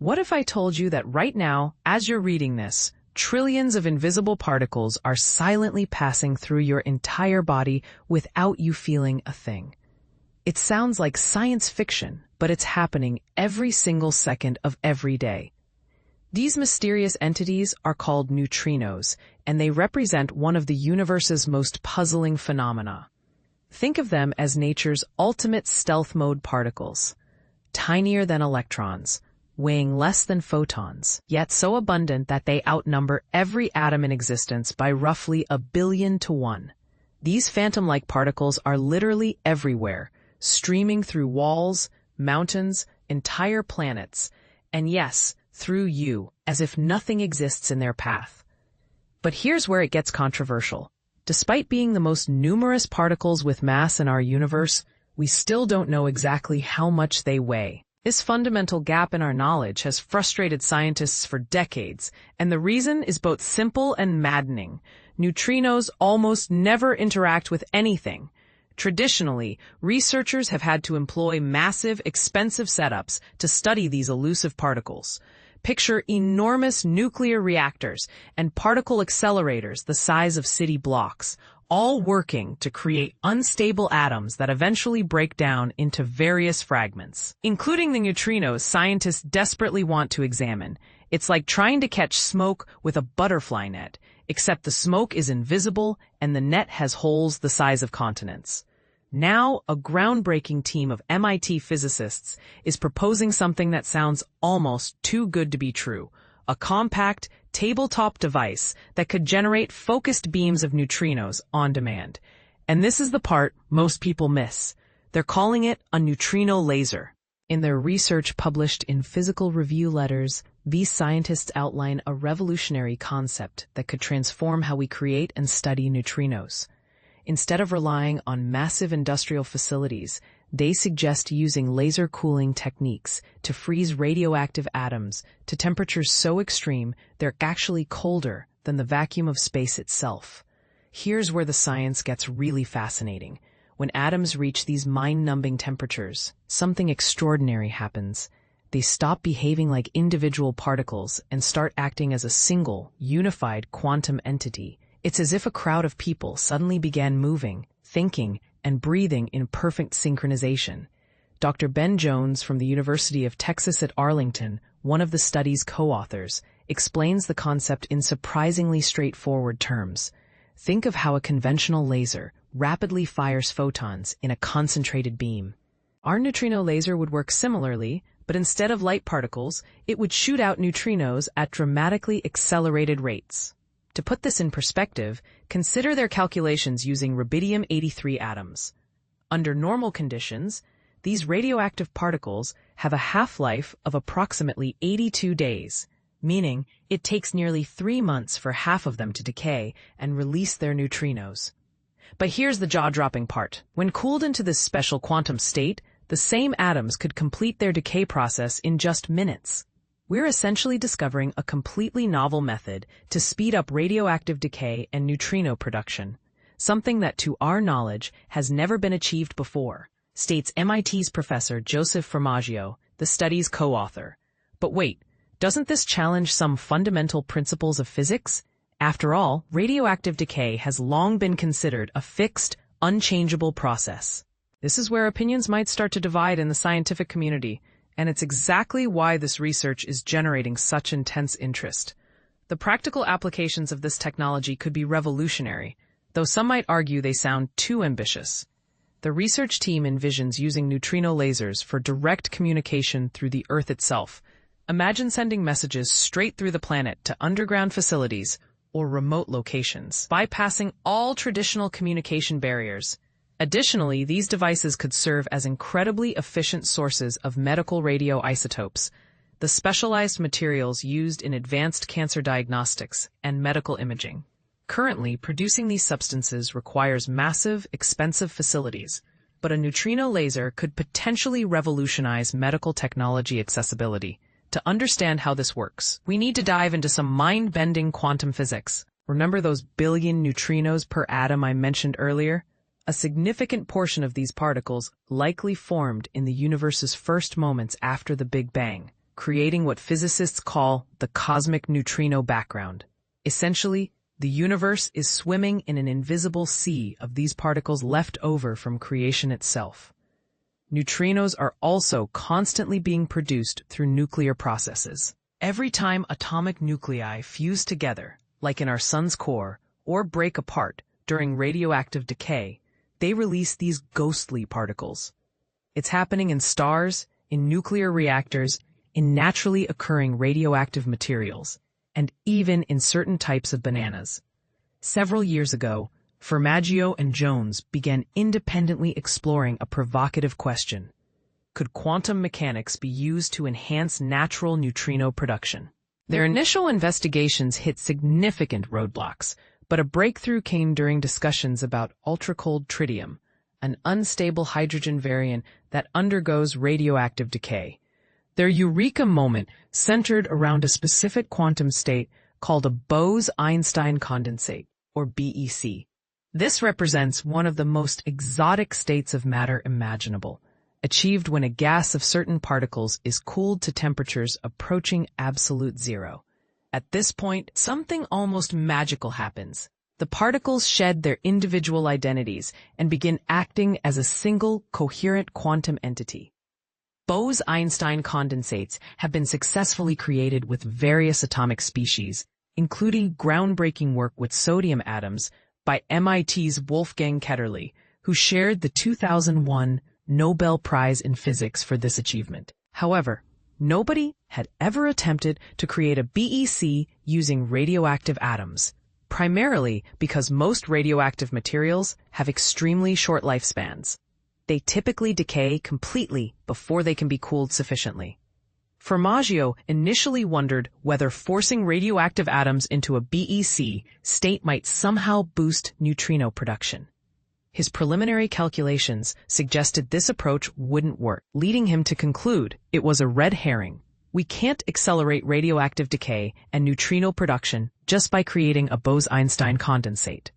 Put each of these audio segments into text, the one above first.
What if I told you that right now, as you're reading this, trillions of invisible particles are silently passing through your entire body without you feeling a thing? It sounds like science fiction, but it's happening every single second of every day. These mysterious entities are called neutrinos, and they represent one of the universe's most puzzling phenomena. Think of them as nature's ultimate stealth mode particles, tinier than electrons, weighing less than photons, yet so abundant that they outnumber every atom in existence by roughly 1 billion to 1. These phantom-like particles are literally everywhere, streaming through walls, mountains, entire planets, and yes, through you, as if nothing exists in their path. But here's where it gets controversial. Despite being the most numerous particles with mass in our universe, we still don't know exactly how much they weigh. This fundamental gap in our knowledge has frustrated scientists for decades, and the reason is both simple and maddening. Neutrinos almost never interact with anything. Traditionally, researchers have had to employ massive, expensive setups to study these elusive particles. Picture enormous nuclear reactors and particle accelerators the size of city blocks, all working to create unstable atoms that eventually break down into various fragments, including the neutrinos scientists desperately want to examine. It's like trying to catch smoke with a butterfly net, except the smoke is invisible and the net has holes the size of continents. Now, a groundbreaking team of MIT physicists is proposing something that sounds almost too good to be true: a compact, tabletop device that could generate focused beams of neutrinos on demand. And this is the part most people miss. They're calling it a neutrino laser. In their research published in Physical Review Letters, these scientists outline a revolutionary concept that could transform how we create and study neutrinos. Instead of relying on massive industrial facilities, they suggest using laser cooling techniques to freeze radioactive atoms to temperatures so extreme they're actually colder than the vacuum of space itself. Here's where the science gets really fascinating. When atoms reach these mind-numbing temperatures, something extraordinary happens. They stop behaving like individual particles and start acting as a single, unified quantum entity. It's as if a crowd of people suddenly began moving, thinking, and breathing in perfect synchronization. Dr. Ben Jones from the University of Texas at Arlington, one of the study's co-authors, explains the concept in surprisingly straightforward terms. Think of how a conventional laser rapidly fires photons in a concentrated beam. Our neutrino laser would work similarly, but instead of light particles, it would shoot out neutrinos at dramatically accelerated rates. To put this in perspective, consider their calculations using rubidium-83 atoms. Under normal conditions, these radioactive particles have a half-life of approximately 82 days, meaning it takes nearly 3 months for half of them to decay and release their neutrinos. But here's the jaw-dropping part. When cooled into this special quantum state, the same atoms could complete their decay process in just minutes. We're essentially discovering a completely novel method to speed up radioactive decay and neutrino production, something that, to our knowledge, has never been achieved before, states MIT's Professor Joseph Formaggio, the study's co-author. But wait, doesn't this challenge some fundamental principles of physics? After all, radioactive decay has long been considered a fixed, unchangeable process. This is where opinions might start to divide in the scientific community, and it's exactly why this research is generating such intense interest. The practical applications of this technology could be revolutionary, though some might argue they sound too ambitious. The research team envisions using neutrino lasers for direct communication through the Earth itself. Imagine sending messages straight through the planet to underground facilities or remote locations, bypassing all traditional communication barriers. Additionally, these devices could serve as incredibly efficient sources of medical radioisotopes, the specialized materials used in advanced cancer diagnostics and medical imaging. Currently, producing these substances requires massive, expensive facilities, but a neutrino laser could potentially revolutionize medical technology accessibility. To understand how this works, we need to dive into some mind-bending quantum physics. Remember those billion neutrinos per atom I mentioned earlier? A significant portion of these particles likely formed in the universe's first moments after the Big Bang, creating what physicists call the cosmic neutrino background. Essentially, the universe is swimming in an invisible sea of these particles left over from creation itself. Neutrinos are also constantly being produced through nuclear processes. Every time atomic nuclei fuse together, like in our sun's core, or break apart during radioactive decay, they release these ghostly particles. It's happening in stars, in nuclear reactors, in naturally occurring radioactive materials, and even in certain types of bananas. Several years ago, Formaggio and Jones began independently exploring a provocative question. Could quantum mechanics be used to enhance natural neutrino production? Their initial investigations hit significant roadblocks, but a breakthrough came during discussions about ultra-cold tritium, an unstable hydrogen variant that undergoes radioactive decay. Their eureka moment centered around a specific quantum state called a Bose-Einstein condensate, or BEC. This represents one of the most exotic states of matter imaginable, achieved when a gas of certain particles is cooled to temperatures approaching absolute zero. At this point, something almost magical happens. The particles shed their individual identities and begin acting as a single, coherent quantum entity. Bose-Einstein condensates have been successfully created with various atomic species, including groundbreaking work with sodium atoms by MIT's Wolfgang Ketterle, who shared the 2001 Nobel Prize in Physics for this achievement. However, nobody had ever attempted to create a BEC using radioactive atoms, primarily because most radioactive materials have extremely short lifespans. They typically decay completely before they can be cooled sufficiently. Formaggio initially wondered whether forcing radioactive atoms into a BEC state might somehow boost neutrino production. His preliminary calculations suggested this approach wouldn't work, leading him to conclude it was a red herring. We can't accelerate radioactive decay and neutrino production just by creating a Bose-Einstein condensate.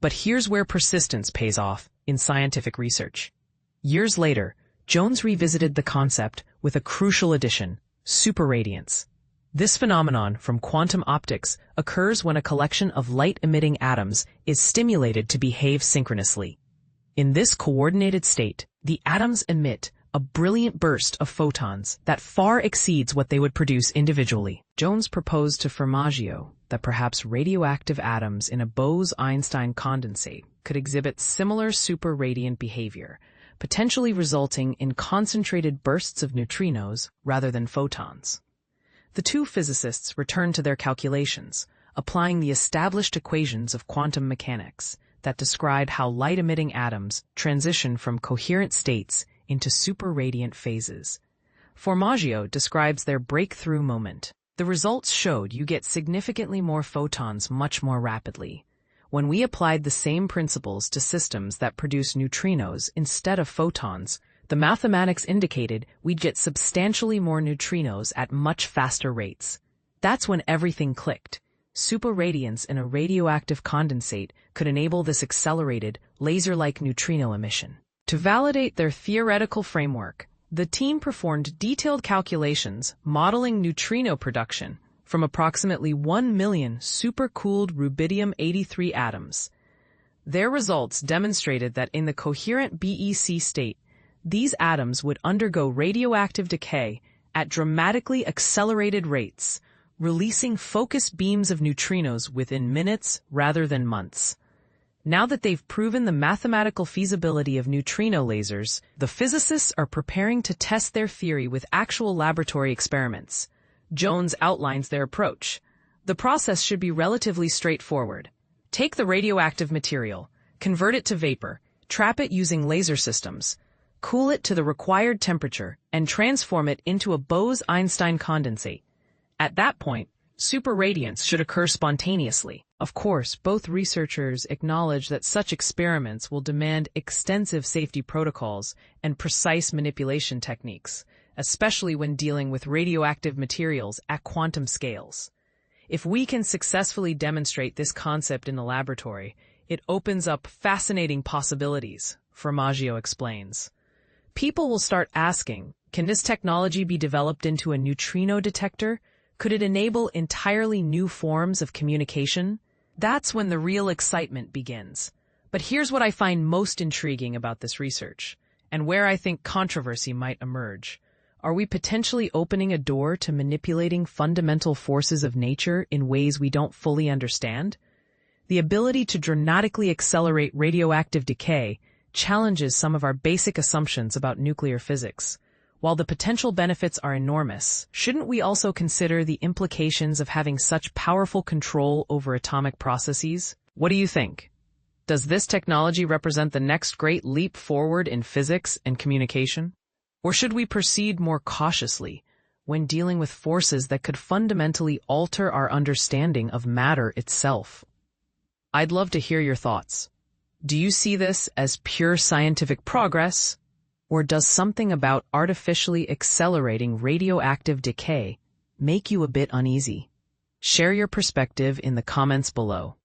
But here's where persistence pays off in scientific research. Years later, Jones revisited the concept with a crucial addition: superradiance. This phenomenon from quantum optics occurs when a collection of light-emitting atoms is stimulated to behave synchronously. In this coordinated state, the atoms emit a brilliant burst of photons that far exceeds what they would produce individually. Jones proposed to Formaggio that perhaps radioactive atoms in a Bose-Einstein condensate could exhibit similar superradiant behavior, potentially resulting in concentrated bursts of neutrinos rather than photons. The two physicists returned to their calculations, applying the established equations of quantum mechanics that describe how light-emitting atoms transition from coherent states into superradiant phases. Formaggio describes their breakthrough moment. The results showed you get significantly more photons much more rapidly. When we applied the same principles to systems that produce neutrinos instead of photons, the mathematics indicated we'd get substantially more neutrinos at much faster rates. That's when everything clicked. Superradiance in a radioactive condensate could enable this accelerated, laser-like neutrino emission. To validate their theoretical framework, the team performed detailed calculations modeling neutrino production from approximately 1 million supercooled rubidium-83 atoms. Their results demonstrated that in the coherent BEC state, these atoms would undergo radioactive decay at dramatically accelerated rates, releasing focused beams of neutrinos within minutes rather than months. Now that they've proven the mathematical feasibility of neutrino lasers, the physicists are preparing to test their theory with actual laboratory experiments. Jones outlines their approach. The process should be relatively straightforward. Take the radioactive material, convert it to vapor, trap it using laser systems, cool it to the required temperature, and transform it into a Bose-Einstein condensate. At that point, superradiance should occur spontaneously. Of course, both researchers acknowledge that such experiments will demand extensive safety protocols and precise manipulation techniques, especially when dealing with radioactive materials at quantum scales. If we can successfully demonstrate this concept in the laboratory, it opens up fascinating possibilities, Formaggio explains. People will start asking, Can this technology be developed into a neutrino detector? Could it enable entirely new forms of communication? That's when the real excitement begins. But here's what I find most intriguing about this research, and where I think controversy might emerge. Are we potentially opening a door to manipulating fundamental forces of nature in ways we don't fully understand? The ability to dramatically accelerate radioactive decay challenges some of our basic assumptions about nuclear physics. While the potential benefits are enormous, shouldn't we also consider the implications of having such powerful control over atomic processes? What do you think? Does this technology represent the next great leap forward in physics and communication? Or should we proceed more cautiously when dealing with forces that could fundamentally alter our understanding of matter itself? I'd love to hear your thoughts. Do you see this as pure scientific progress, or does something about artificially accelerating radioactive decay make you a bit uneasy? Share your perspective in the comments below.